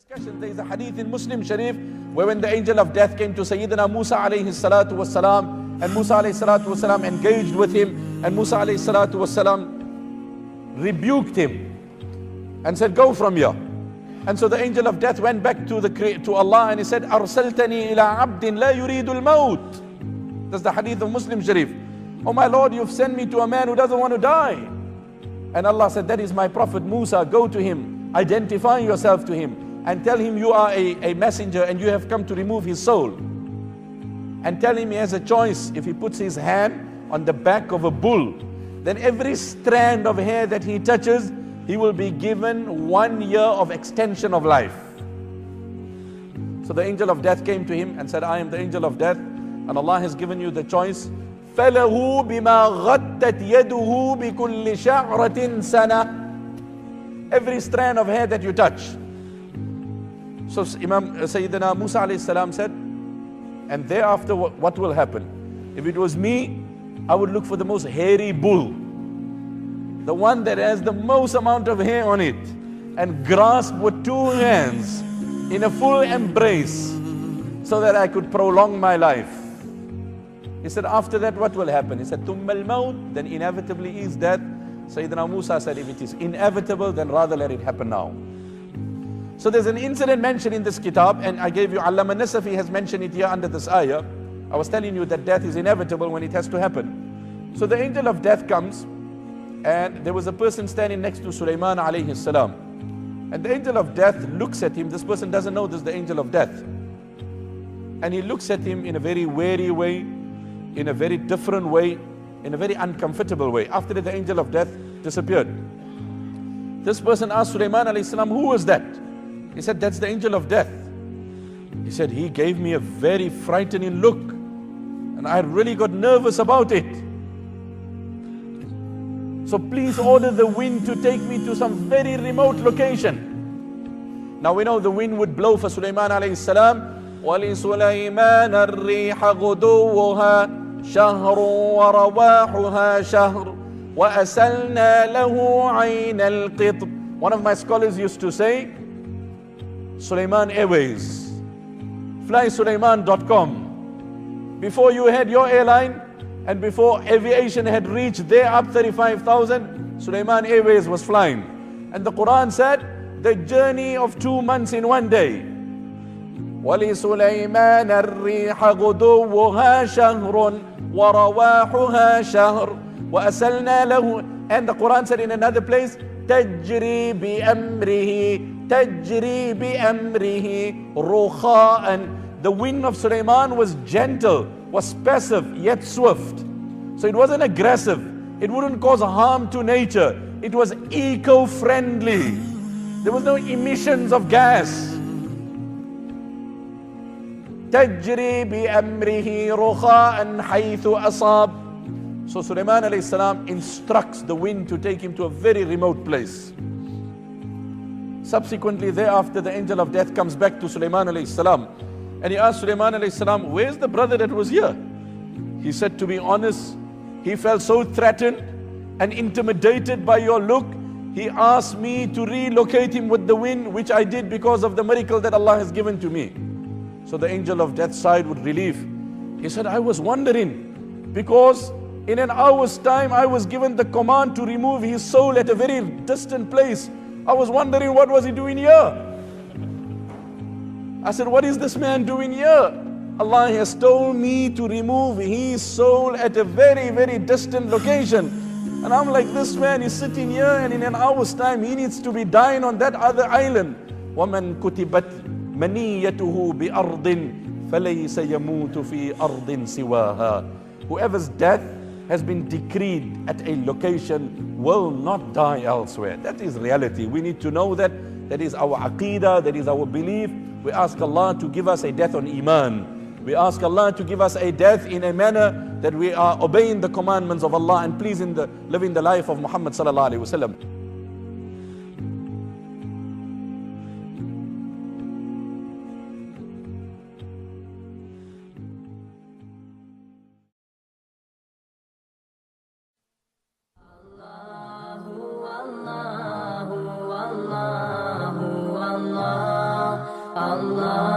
discussion. There is a hadith in Muslim Sharif where when the angel of death came to Sayyidina Musa alayhi salatu wasalam, and Musa alayhi salatu wasalam engaged with him, and Musa alayhi salatu wasalam rebuked him and said, go from here. And so the angel of death went back to Allah and he said, Arsaltani ila abdin la yuridul maut. That's the hadith of Muslim Sharif. Oh my Lord, you've sent me to a man who doesn't want to die. And Allah said, that is my prophet Musa. Go to him, identify yourself to him, and tell him you are a messenger and you have come to remove his soul. And tell him he has a choice. If he puts his hand on the back of a bull, then every strand of hair that he touches, he will be given 1 year of extension of life. So the angel of death came to him and said, I am the angel of death, and Allah has given you the choice. فَلَهُ بِمَا غَطَّتْ يَدُهُ بِكُلِّ شَعْرَةٍ سَنَةٍ. Every strand of hair that you touch. So Sayyidina Musa alayhi salam said, and thereafter what will happen? If it was me, I would look for the most hairy bull, the one that has the most amount of hair on it, and grasp with 2 hands in a full embrace so that I could prolong my life. He said, after that what will happen? He said, ثُمَّ الْمَوْتِ, then inevitably is death. Sayyidina Musa said, if it is inevitable, then rather let it happen now. So there's an incident mentioned in this kitab, and I gave you, Allama Nasafi has mentioned it here under this ayah. I was telling you that death is inevitable when it has to happen. So the angel of death comes, and there was a person standing next to Sulaiman alayhi salam. And the angel of death looks at him. This person doesn't know this is the angel of death. And he looks at him in a very wary way, in a very different way, in a very uncomfortable way. After that, the angel of death disappeared. This person asked Sulaiman alayhi salam, who was that? He said, that's the angel of death. He said, he gave me a very frightening look, and I really got nervous about it. So please order the wind to take me to some very remote location. Now we know the wind would blow for Sulaiman alayhi salam. وَلِسُلَيْمَانَ الرِّيحَ غُدُوُّهَا شَهْرٌ وَرَوَاحُهَا شَهْرٌ وَأَسَلْنَا لَهُ عَيْنَ الْقِطْرِ. One of my scholars used to say, Sulaiman Airways, flysulaiman.com. Before you had your airline and before aviation had reached their up 35,000, Sulaiman Airways was flying. And the Quran said, the journey of 2 months in 1 day. وَلِسُلَيْمَانَ الرِّيحَ غُدُوُّهَا شَهْرٌ وَرَوَاحُهَا شَهْرٌ وَأَسَلْنَا لَهُ. And the Quran said in another place, تَجْرِي بِأَمْرِهِ تَجْرِي بِأَمْرِهِ رُخَاءً. The wind of Sulaiman was gentle, was passive, yet swift. So it wasn't aggressive. It wouldn't cause harm to nature. It was eco-friendly. There was no emissions of gas. تَجْرِي بِأَمْرِهِ رُخَاءً حَيْثُ أَصَابَ. So Sulaiman alayhi salam instructs the wind to take him to a very remote place. Subsequently thereafter, the angel of death comes back to Sulaiman alayhi salam, and he asked Sulaiman alayhi salam, where's the brother that was here? He said, to be honest, he felt so threatened and intimidated by your look, he asked me to relocate him with the wind, which I did because of the miracle that Allah has given to me. So the angel of death sighed with relief. He said, I was wondering, because in an hour's time I was given the command to remove his soul at a very distant place. I was wondering, what was he doing here? I said, what is this man doing here? Allah has told me to remove his soul at a very, very distant location. And I'm like, this man is sitting here, and in an hour's time he needs to be dying on that other island. وَمَنْ كُتِبَتْ مَنِيَّتُهُ بِأَرْضٍ فَلَيْسَ يَمُوتُ فِي أَرْضٍ سِوَاهَا. Whoever's death has been decreed at a location will not die elsewhere. That is reality. We need to know that. That is our aqeedah, that is our belief. We ask Allah to give us a death on iman. We ask Allah to give us a death in a manner that we are obeying the commandments of Allah and living the life of Muhammad sallallahu alaihi wasallam. Allah Allah